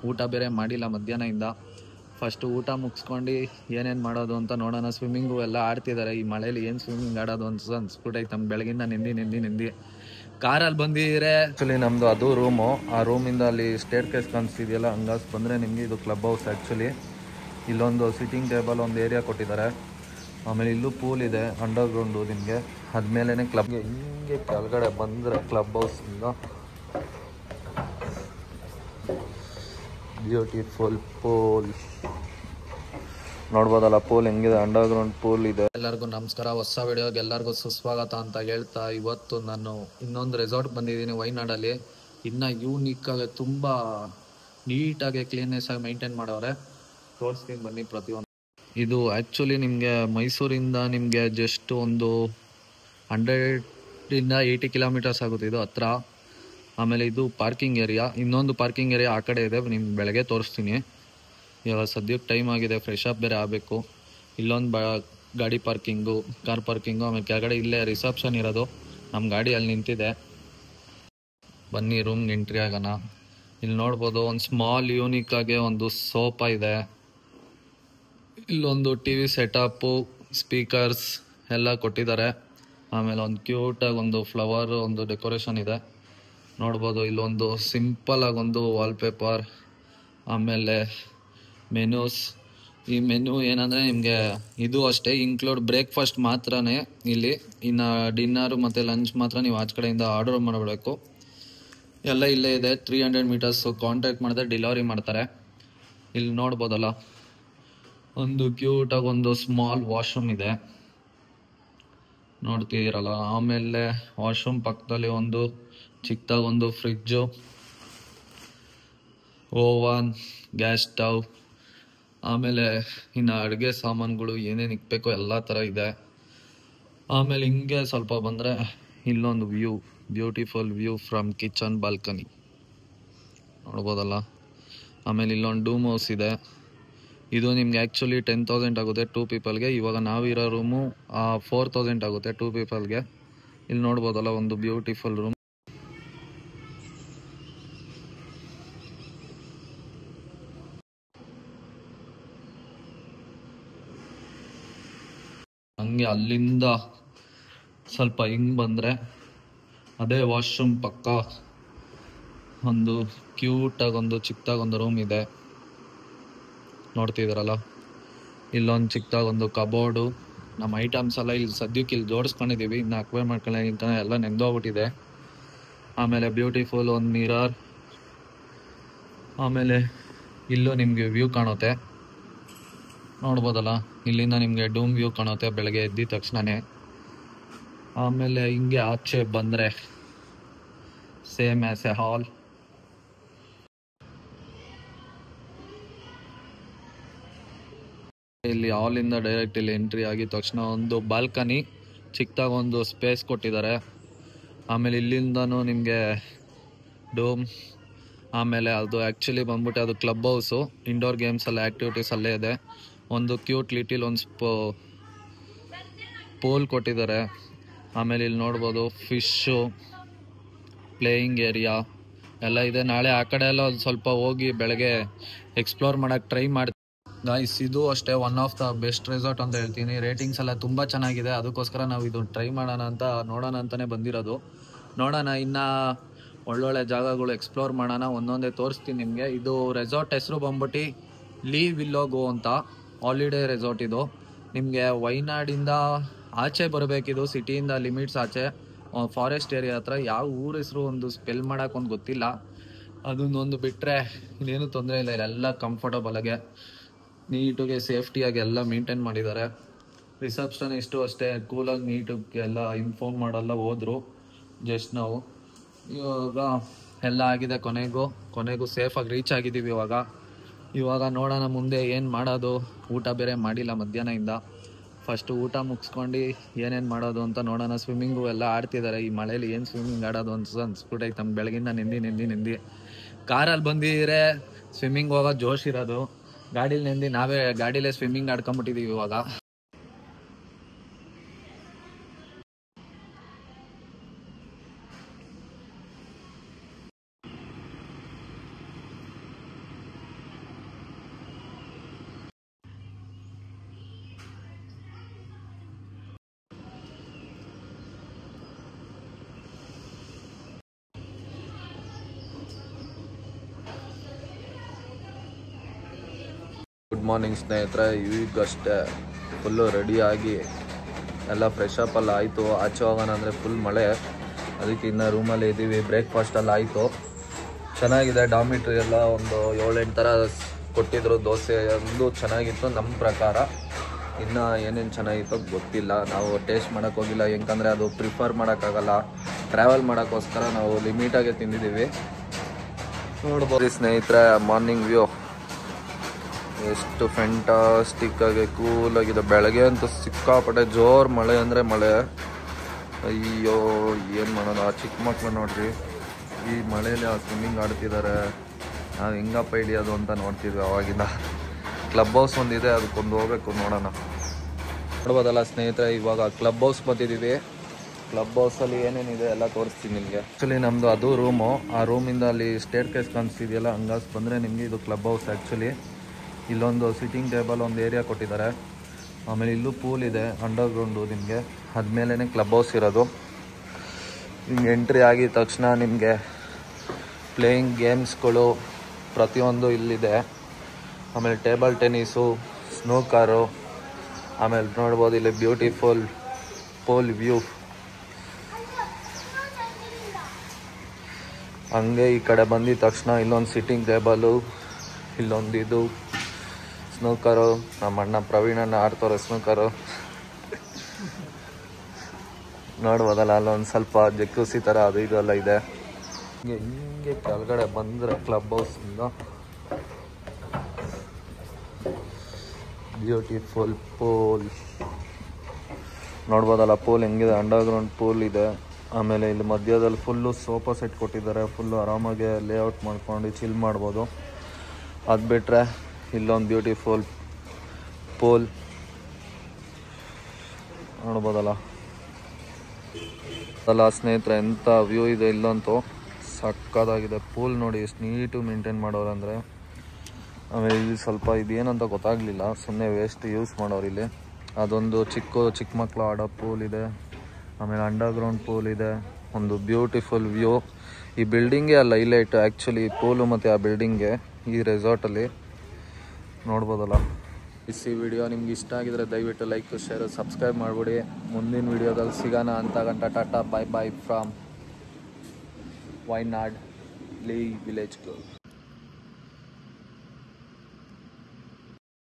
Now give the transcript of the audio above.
ಊಟ ಬೇರೆ ಮಾಡಿಲ್ಲ ಮಧ್ಯಾಹ್ನದಿಂದ. ಫಸ್ಟ್ ಊಟ ಮುಗಿಸ್ಕೊಂಡು ಏನೇನು ಮಾಡೋದು ಅಂತ ನೋಡೋಣ. ಸ್ವಿಮ್ಮಿಂಗು ಎಲ್ಲ ಆಡ್ತಿದ್ದಾರೆ. ಈ ಮಳೇಲಿ ಏನು ಸ್ವಿಮ್ಮಿಂಗ್ ಆಡೋದು ಅನ್ಸ್ಬಿಟ್ಟೈತೆ ನಮ್ಮ ಬೆಳಗಿಂದ ನೆಂದಿ ಕಾರಲ್ಲಿ ಬಂದಿದ್ರೆ. ಆ್ಯಕ್ಚುಲಿ ನಮ್ಮದು ಅದು ರೂಮು. ಆ ರೂಮಿಂದ ಅಲ್ಲಿ ಸ್ಟೇರ್ ಕೇಸ್ ಕಾಣಿಸ್ತಿದೆಯಲ್ಲ, ಹಂಗಾಗಿ ಬಂದರೆ ನಿಮಗೆ ಇದು ಕ್ಲಬ್ ಹೌಸ್. ಆ್ಯಕ್ಚುಲಿ ಇಲ್ಲೊಂದು ಸಿಟ್ಟಿಂಗ್ ಟೇಬಲ್ ಒಂದು ಏರಿಯಾ ಕೊಟ್ಟಿದ್ದಾರೆ. ಆಮೇಲೆ ಇಲ್ಲೂ ಪೂಲ್ ಇದೆ ಅಂಡರ್ಗ್ರೌಂಡು ನಿಮಗೆ. ಅದ್ಮೇಲೆ ಕ್ಲಬ್ಗೆ ಹಿಂಗೆ ಕೆಳಗಡೆ ಬಂದರೆ ಕ್ಲಬ್ ಹೌಸಿಂದ ಬ್ಯೂಟಿಫುಲ್ ಪೂಲ್ ನೋಡ್ಬೋದಲ್ಲ. ಪೂಲ್ ಹೆಂಗಿದೆ, ಅಂಡರ್ಗ್ರೌಂಡ್ ಪೂಲ್ ಇದೆ. ಎಲ್ಲರಿಗೂ ನಮಸ್ಕಾರ, ಹೊಸ ವಿಡಿಯೋಗೆ ಎಲ್ಲರಿಗೂ ಸುಸ್ವಾಗತ ಅಂತ ಹೇಳ್ತಾ, ಇವತ್ತು ನಾನು ಇನ್ನೊಂದು ರೆಸಾರ್ಟ್ ಬಂದಿದ್ದೀನಿ ವೈನಾಡಲ್ಲಿ. ಇನ್ನು ಯೂನಿಕ್ಕಾಗಿ ತುಂಬ ನೀಟಾಗಿ ಕ್ಲೀನ್ನೆಸ್ ಆಗಿ ಮೈಂಟೈನ್ ಮಾಡೋರೆ. ತೋರಿಸ್ತೀನಿ ಬನ್ನಿ ಪ್ರತಿಯೊಂದು. ಇದು ಆ್ಯಕ್ಚುಲಿ ನಿಮಗೆ ಮೈಸೂರಿಂದ ನಿಮಗೆ ಜಸ್ಟ್ ಒಂದು 100-80 ಕಿಲೋಮೀಟರ್ಸ್ ಆಗುತ್ತೆ, ಇದು ಹತ್ರ. ಆಮೇಲೆ ಇದು ಪಾರ್ಕಿಂಗ್ ಏರಿಯಾ. ಇನ್ನೊಂದು ಪಾರ್ಕಿಂಗ್ ಏರಿಯಾ ಆ ಕಡೆ ಇದೆ, ನಿಮ್ಗೆ ಬೆಳಗ್ಗೆ ತೋರಿಸ್ತೀನಿ. ಇವಾಗ ಸದ್ಯಕ್ಕೆ ಟೈಮ್ ಆಗಿದೆ, ಫ್ರೆಶ್ ಅಪ್ ಬೇರೆ ಆಗಬೇಕು. ಇಲ್ಲೊಂದು ಗಾಡಿ ಪಾರ್ಕಿಂಗು, ಕಾರ್ ಪಾರ್ಕಿಂಗು, ಆಮೇಲೆ ಕೆಳಗಡೆ ಇಲ್ಲೇ ರಿಸೆಪ್ಷನ್ ಇರೋದು. ನಮ್ಮ ಗಾಡಿ ಅಲ್ಲಿ ನಿಂತಿದೆ. ಬನ್ನಿ ರೂಮ್ಗೆ ಎಂಟ್ರಿ ಆಗೋಣ. ಇಲ್ಲಿ ನೋಡ್ಬೋದು ಒಂದು ಸ್ಮಾಲ್ ಯೂನಿಕ್ಕಾಗಿ ಒಂದು ಸೋಫಾ ಇದೆ. ಇಲ್ಲೊಂದು ಟಿ ವಿ ಸೆಟಪ್ಪು, ಸ್ಪೀಕರ್ಸ್ ಎಲ್ಲ ಕೊಟ್ಟಿದ್ದಾರೆ. ಆಮೇಲೆ ಒಂದು ಕ್ಯೂಟಾಗಿ ಒಂದು ಫ್ಲವರ್ ಒಂದು ಡೆಕೋರೇಷನ್ ಇದೆ ನೋಡ್ಬೋದು. ಇಲ್ಲೊಂದು ಸಿಂಪಲ್ ಆಗಿ ಒಂದು ವಾಲ್ಪೇಪರ್. ಆಮೇಲೆ ಮೆನ್ಯೂಸ್. ಈ ಮೆನ್ಯೂ ಏನಂದರೆ ನಿಮಗೆ ಇದು ಅಷ್ಟೇ ಇನ್ಕ್ಲೂಡ್ ಬ್ರೇಕ್ಫಾಸ್ಟ್ ಮಾತ್ರನೇ ಇಲ್ಲಿ. ಇನ್ನು ಡಿನ್ನರು ಮತ್ತು ಲಂಚ್ ಮಾತ್ರ ನೀವು ಆಚೆ ಕಡೆಯಿಂದ ಆರ್ಡರ್ ಮಾಡಬೇಕು. ಎಲ್ಲ ಇಲ್ಲೇ ಇದೆ. 300 ಮೀಟರ್ಸು ಕಾಂಟ್ಯಾಕ್ಟ್ ಮಾಡಿದ್ರೆ ಡೆಲಿವರಿ ಮಾಡ್ತಾರೆ. ಇಲ್ಲಿ ನೋಡ್ಬೋದಲ್ಲ, ಒಂದು ಕ್ಯೂಟಾಗಿ ಒಂದು ಸ್ಮಾಲ್ ವಾಶ್ರೂಮ್ ಇದೆ ನೋಡ್ತಿದ್ದೀರಲ್ಲ. ಆಮೇಲೆ ವಾಶ್ರೂಮ್ ಪಕ್ಕದಲ್ಲಿ ಒಂದು ಚಿಕ್ಕದಾಗಿ ಒಂದು ಫ್ರಿಜ್ಜು, ಓವನ್, ಗ್ಯಾಸ್ ಸ್ಟವ್, ಆಮೇಲೆ ಇನ್ನು ಅಡುಗೆ ಸಾಮಾನುಗಳು ಏನೇನು ಇಕ್ಬೇಕೋ ಎಲ್ಲ ಥರ ಇದೆ. ಆಮೇಲೆ ಹಿಂಗೆ ಸ್ವಲ್ಪ ಬಂದರೆ ಇಲ್ಲೊಂದು view, beautiful view from kitchen balcony ನೋಡ್ಬೋದಲ್ಲ. ಆಮೇಲೆ ಇಲ್ಲೊಂದು ಡೂಮ್ ಹೌಸ್ ಇದೆ. ಇದು ನಿಮ್ಗೆ ಆ್ಯಕ್ಚುಲಿ 10,000 ಆಗುತ್ತೆ 2 ಪೀಪಲ್ಗೆ. ಇವಾಗ ನಾವಿರೋ ರೂಮು 4,000 ಆಗುತ್ತೆ 2 ಪೀಪಲ್ಗೆ. ಇಲ್ಲಿ ನೋಡ್ಬೋದಲ್ಲ ಒಂದು ಬ್ಯೂಟಿಫುಲ್ ರೂಮ್. ಹಂಗೆ ಅಲ್ಲಿಂದ ಸ್ವಲ್ಪ ಹಿಂಗೆ ಬಂದರೆ ಅದೇ ವಾಶ್ರೂಮ್ ಪಕ್ಕ ಒಂದು ಕ್ಯೂಟಾಗಿ ಒಂದು ಚಿಕ್ಕದಾಗಿ ಒಂದು ರೂಮ್ ಇದೆ ನೋಡ್ತಿದ್ದೀರಲ್ಲ. ಇಲ್ಲೊಂದು ಚಿಕ್ಕದಾಗಿ ಒಂದು ಕಬೋರ್ಡು. ನಮ್ಮ ಐಟಮ್ಸ್ ಎಲ್ಲ ಇಲ್ಲಿ ಸದ್ಯಕ್ಕೆ ಇಲ್ಲಿ ಜೋಡಿಸ್ಕೊಂಡಿದ್ದೀವಿ. ಇನ್ನು ಅಕ್ವೇ ಮಾಡ್ಕೊಳ್ಳೋಕ್ಕಿಂತ ಎಲ್ಲ ನೆಂದೋಗ್ಬಿಟ್ಟಿದೆ. ಆಮೇಲೆ ಬ್ಯೂಟಿಫುಲ್ ಒಂದು ಮಿರರ್. ಆಮೇಲೆ ಇಲ್ಲೂ ನಿಮಗೆ ವ್ಯೂ ಕಾಣುತ್ತೆ ನೋಡ್ಬೋದಲ್ಲ. ಇಲ್ಲಿಂದ ನಿಮಗೆ ಡೂಮ್ ವ್ಯೂ ಕಾಣುತ್ತೆ ಬೆಳಗ್ಗೆ ಎದ್ದಿದ ತಕ್ಷಣವೇ. ಆಮೇಲೆ ಹಿಂಗೆ ಆಚೆ ಬಂದರೆ ಸೇಮ್ ಆ್ಯಸ್ ಎ ಹಾಲ್. ಇಲ್ಲಿ ಹಾಲಿಂದ ಡೈರೆಕ್ಟ್ ಇಲ್ಲಿ ಎಂಟ್ರಿ ಆಗಿದ ತಕ್ಷಣ ಒಂದು ಬಾಲ್ಕನಿ, ಚಿಕ್ಕದಾಗಿ ಒಂದು ಸ್ಪೇಸ್ ಕೊಟ್ಟಿದ್ದಾರೆ. ಆಮೇಲೆ ಇಲ್ಲಿಂದನೂ ನಿಮಗೆ ಡೋಮ್. ಆಮೇಲೆ ಅದು ಆ್ಯಕ್ಚುಲಿ ಬಂದ್ಬಿಟ್ಟು ಅದು ಕ್ಲಬ್ ಹೌಸು. ಇಂಡೋರ್ ಗೇಮ್ಸ್ ಎಲ್ಲ ಆ್ಯಕ್ಟಿವಿಟೀಸ್ ಅಲ್ಲೇ ಇದೆ. ಒಂದು ಕ್ಯೂಟ್ ಲಿಟಿಲ್ ಒಂದು ಪೂಲ್ ಕೊಟ್ಟಿದ್ದಾರೆ. ಆಮೇಲೆ ಇಲ್ಲಿ ನೋಡ್ಬೋದು ಫಿಶ್ಶು, ಪ್ಲೇಯಿಂಗ್ ಏರಿಯಾ ಎಲ್ಲ ಇದೆ. ನಾಳೆ ಆ ಕಡೆ ಎಲ್ಲ ಒಂದು ಸ್ವಲ್ಪ ಹೋಗಿ ಬೆಳಗ್ಗೆ ಎಕ್ಸ್ಪ್ಲೋರ್ ಮಾಡೋಕ್ಕೆ ಟ್ರೈ ಮಾಡ್ತೀನಿ ಗಾಯ್ಸ್. ಇದು ಅಷ್ಟೇ one of the best resort ಅಂತ ಹೇಳ್ತೀನಿ. ರೇಟಿಂಗ್ಸ್ ಎಲ್ಲ ತುಂಬ ಚೆನ್ನಾಗಿದೆ. ಅದಕ್ಕೋಸ್ಕರ ನಾವು ಇದು ಟ್ರೈ ಮಾಡೋಣ ಅಂತ ನೋಡೋಣ ಅಂತಲೇ ಬಂದಿರೋದು. ನೋಡೋಣ, ಇನ್ನು ಒಳ್ಳೊಳ್ಳೆ ಜಾಗಗಳು ಎಕ್ಸ್ಪ್ಲೋರ್ ಮಾಡೋಣ. ಒಂದೊಂದೇ ತೋರಿಸ್ತೀನಿ ನಿಮಗೆ. ಇದು ರೆಸಾರ್ಟ್ ಹೆಸರು ಬಂದ್ಬಿಟ್ಟು ಲೀ ವಿಲ್ಲೋ ಗೋ ಅಂತ ಹಾಲಿಡೇ ರೆಸಾರ್ಟ್. ಇದು ನಿಮಗೆ ವೈನಾಡಿಂದ ಆಚೆ ಬರಬೇಕಿದು, ಸಿಟಿಯಿಂದ ಲಿಮಿಟ್ಸ್ ಆಚೆ, ಫಾರೆಸ್ಟ್ ಏರಿಯಾ ಹತ್ರ. ಯಾವ ಊರ ಹೆಸರು ಒಂದು ಸ್ಪೆಲ್ ಮಾಡೋಕ್ಕೊಂದು ಗೊತ್ತಿಲ್ಲ. ಅದನ್ನೊಂದು ಬಿಟ್ಟರೆ ಇನ್ನೇನು ತೊಂದರೆ ಇಲ್ಲ. ಇಲ್ಲೆಲ್ಲ ಕಂಫರ್ಟಬಲಾಗೆ ನೀಟಾಗಿ ಸೇಫ್ಟಿಯಾಗಿ ಎಲ್ಲ ಮೇಂಟೈನ್ ಮಾಡಿದ್ದಾರೆ. ರಿಸೆಪ್ಷನಿಸ್ಟು ಅಷ್ಟೇ ಕೂಲಾಗಿ ನೀಟಾಗಿ ಎಲ್ಲ ಇನ್ಫಾರ್ಮ್ ಮಾಡಲ್ಲ ಹೋದ್ರು. ಜಸ್ಟ್ ನಾವು ಇವಾಗ ಎಲ್ಲ ಆಗಿದೆ. ಕೊನೆಗೂ ಸೇಫಾಗಿ ರೀಚ್ ಆಗಿದ್ದೀವಿ. ಇವಾಗ ನೋಡೋಣ ಮುಂದೆ ಏನು ಮಾಡೋದು. ಊಟ ಬೇರೆ ಮಾಡಿಲ್ಲ ಮಧ್ಯಾಹ್ನದಿಂದ. ಫಸ್ಟ್ ಊಟ ಮುಗಿಸ್ಕೊಂಡು ಏನೇನು ಮಾಡೋದು ಅಂತ ನೋಡೋಣ. ಸ್ವಿಮ್ಮಿಂಗು ಎಲ್ಲ ಆಡ್ತಿದ್ದಾರೆ. ಈ ಮಳೇಲಿ ಏನು ಸ್ವಿಮ್ಮಿಂಗ್ ಆಡೋದು ಅನ್ಸ್ಬಿಟ್ಟೈತೆ ನಮ್ಮ ಬೆಳಗಿಂದ ನೆಂದಿ ಕಾರಲ್ಲಿ ಬಂದಿದ್ರೆ ಸ್ವಿಮ್ಮಿಂಗ್ ಹೋಗೋ ಜೋಶ್ ಇರೋದು. ಗಾಡೀಲಿ ನಾವೇ ಗಾಡೀಲೇ ಸ್ವಿಮ್ಮಿಂಗ್ ಆಡ್ಕೊಂಬಿಟ್ಟಿದ್ದೀವಿ ಇವಾಗ. ಗುಡ್ ಮಾರ್ನಿಂಗ್ ಸ್ನೇಹಿತರೆ. ಈಗಷ್ಟೇ ಫುಲ್ಲು ರೆಡಿಯಾಗಿ ಎಲ್ಲ ಫ್ರೆಶ್ ಅಪ್ ಎಲ್ಲ ಆಯಿತು. ಆಚೆ ಹೋಗೋಣ ಅಂದರೆ ಫುಲ್ ಮಳೆ, ಅದಕ್ಕೆ ಇನ್ನು ರೂಮಲ್ಲಿ ಇದ್ದೀವಿ. ಬ್ರೇಕ್ಫಾಸ್ಟೆಲ್ಲ ಆಯಿತು, ಚೆನ್ನಾಗಿದೆ. ಡಾಮಿಟ್ರಿ ಎಲ್ಲ ಒಂದು 7-8 ಥರ ಕೊಟ್ಟಿದ್ರು. ದೋಸೆ ಒಂದು ಚೆನ್ನಾಗಿತ್ತು ನಮ್ಮ ಪ್ರಕಾರ. ಇನ್ನು ಏನೇನು ಚೆನ್ನಾಗಿತ್ತು ಗೊತ್ತಿಲ್ಲ, ನಾವು ಟೇಸ್ಟ್ ಮಾಡೋಕ್ಕೆ ಹೋಗಿಲ್ಲ. ಯಾಕಂದರೆ ಅದು ಪ್ರಿಫರ್ ಮಾಡೋಕ್ಕಾಗಲ್ಲ, ಟ್ರಾವೆಲ್ ಮಾಡೋಕ್ಕೋಸ್ಕರ ನಾವು ಲಿಮಿಟಾಗೆ ತಿಂದಿದ್ದೀವಿ. ನೋಡ್ಬೋದು ಸ್ನೇಹಿತರೆ, ಮಾರ್ನಿಂಗ್ ವ್ಯೂ ಎಷ್ಟು ಫ್ಯಾಂಟಾಸ್ಟಿಕ್ ಆಗಿ ಕೂಲಾಗಿದೆ. ಬೆಳಗ್ಗೆ ಅಂತೂ ಸಿಕ್ಕಾಪಟ್ಟೆ ಜೋರು ಮಳೆ ಅಂದರೆ ಮಳೆ. ಅಯ್ಯೋ ಏನು ಮಾಡೋಣ. ಆ ಚಿಕ್ಕ ಮಕ್ಕಳು ನೋಡ್ರಿ, ಈ ಮಳೆಯಲ್ಲಿ ಸ್ವಿಮ್ಮಿಂಗ್ ಆಡ್ತಿದ್ದಾರೆ. ನಾವು ಹೆಂಗಪ್ಪ ಹಿಡಿಯೋದು ಅಂತ ನೋಡ್ತಿದ್ವಿ ಅವಾಗಿಂದ. ಕ್ಲಬ್ ಹೌಸ್ ಒಂದಿದೆ, ಅದಕ್ಕೊಂದು ಹೋಗ್ಬೇಕು, ನೋಡೋಣ. ನೋಡ್ಬೋದಲ್ಲ ಸ್ನೇಹಿತರೆ, ಇವಾಗ ಕ್ಲಬ್ ಹೌಸ್ ಬಂದಿದ್ದೀವಿ. ಕ್ಲಬ್ ಹೌಸಲ್ಲಿ ಏನೇನಿದೆ ಎಲ್ಲ ತೋರಿಸ್ತೀನಿ ನಿಮಗೆ. ಆ್ಯಕ್ಚುಲಿ ನಮ್ಮದು ಅದು ರೂಮು. ಆ ರೂಮಿಂದ ಅಲ್ಲಿ ಸ್ಟೇರ್ ಕೇಸ್ ಕಾಣಿಸ್ತಿದೆಯಲ್ಲ, ಹಂಗಾಸ್ ಬಂದರೆ ನಿಮಗೆ ಇದು ಕ್ಲಬ್ ಹೌಸ್. ಆ್ಯಕ್ಚುಲಿ ಇಲ್ಲೊಂದು ಸಿಟ್ಟಿಂಗ್ ಟೇಬಲ್ ಒಂದು ಏರಿಯಾ ಕೊಟ್ಟಿದ್ದಾರೆ. ಆಮೇಲೆ ಇಲ್ಲೂ ಪೂಲ್ ಇದೆ ಅಂಡರ್ಗ್ರೌಂಡು ನಿಮಗೆ. ಅದ್ಮೇಲೆ ಕ್ಲಬ್ ಹೌಸ್ ಇರೋದು. ನಿಮ್ಗೆ ಎಂಟ್ರಿ ಆಗಿದ ತಕ್ಷಣ ನಿಮಗೆ ಪ್ಲೇಯಿಂಗ್ ಗೇಮ್ಸ್ಗಳು ಪ್ರತಿಯೊಂದು ಇಲ್ಲಿದೆ. ಆಮೇಲೆ ಟೇಬಲ್ ಟೆನ್ನಿಸು, ಸ್ನೂಕರು, ಆಮೇಲೆ ನೋಡ್ಬೋದು ಇಲ್ಲಿ ಬ್ಯೂಟಿಫುಲ್ ಪೂಲ್ ವ್ಯೂ. ಹಂಗೆ ಈ ಕಡೆ ಬಂದಿದ ತಕ್ಷಣ ಇಲ್ಲೊಂದು ಸಿಟ್ಟಿಂಗ್ ಟೇಬಲು, ಇಲ್ಲೊಂದು ಇದು ಸ್ನೂಕರು. ನಮ್ಮ ಅಣ್ಣ ಪ್ರವೀಣನ್ನ ಆಡ್ತಾರೆ ಸ್ನೂಕರು. ನೋಡ್ಬೋದಲ್ಲ, ಅಲ್ಲೊಂದು ಸ್ವಲ್ಪ ಜಕ್ಕೂಸಿ ಥರ ಅದು ಇದೆಲ್ಲ ಇದೆ. ಹಿಂಗೆ ಕೆಳಗಡೆ ಬಂದರೆ ಕ್ಲಬ್ ಹೌಸಿಂದ ಬ್ಯೂಟಿಫುಲ್ ಪೂಲ್ ನೋಡ್ಬೋದಲ್ಲ. ಪೂಲ್ ಹೆಂಗಿದೆ, ಅಂಡರ್ಗ್ರೌಂಡ್ ಪೂಲ್ ಇದೆ. ಆಮೇಲೆ ಇಲ್ಲಿ ಮಧ್ಯದಲ್ಲಿ ಫುಲ್ಲು ಸೋಫಾ ಸೆಟ್ ಕೊಟ್ಟಿದ್ದಾರೆ. ಫುಲ್ಲು ಆರಾಮಾಗಿ ಲೇಔಟ್ ಮಾಡ್ಕೊಂಡು ಚಿಲ್ ಮಾಡ್ಬೋದು. ಅದು ಬಿಟ್ಟರೆ ಇಲ್ಲೊಂದು ಬ್ಯೂಟಿಫುಲ್ ಪೂಲ್ ನೋಡ್ಬೋದಲ್ಲ. ಅಲ್ಲ ಸ್ನೇಹಿತರೆ, ಎಂಥ ವ್ಯೂ ಇದೆ ಇಲ್ಲಂತೂ, ಸಕ್ಕತ್ತಾಗಿದೆ. ಪೂಲ್ ನೋಡಿ ಎಷ್ಟು ನೀಟು ಮೇಂಟೈನ್ ಮಾಡೋರು ಅಂದರೆ. ಆಮೇಲೆ ಇಲ್ಲಿ ಸ್ವಲ್ಪ ಇದೇನಂತ ಗೊತ್ತಾಗಲಿಲ್ಲ, ಸುಮ್ಮನೆ ವೇಸ್ಟ್ ಯೂಸ್ ಮಾಡೋರು ಇಲ್ಲಿ. ಅದೊಂದು ಚಿಕ್ಕ ಮಕ್ಕಳು ಆಡೋ ಪೂಲ್ ಇದೆ. ಆಮೇಲೆ ಅಂಡರ್ಗ್ರೌಂಡ್ ಪೂಲ್ ಇದೆ. ಒಂದು ಬ್ಯೂಟಿಫುಲ್ ವ್ಯೂ. ಈ ಬಿಲ್ಡಿಂಗೇ ಅಲ್ಲ ಹೈಲೈಟ್ ಆ್ಯಕ್ಚುಲಿ, ಪೂಲು ಮತ್ತು ಆ ಬಿಲ್ಡಿಂಗ್ಗೆ, ಈ ರೆಸಾರ್ಟಲ್ಲಿ. ನೋಡ್ಬೋದಲ್ಲ. ಈ ವಿಡಿಯೋ ನಿಮ್ಗೆ ಇಷ್ಟ ಆಗಿದ್ರೆ ದಯವಿಟ್ಟು ಲೈಕ್, ಶೇರ್, ಸಬ್ಸ್ಕ್ರೈಬ್ ಮಾಡಿಬಿಡಿ. ಮುಂದಿನ ವಿಡಿಯೋದಲ್ಲಿ ಸಿಗೋಣ ಅಂತ ಗಂಟ ಟಾಟಾ, ಬಾಯ್ ಬಾಯ್ ಫ್ರಮ್ ವೈನಾಡ್ ವಿಲೇಜ್.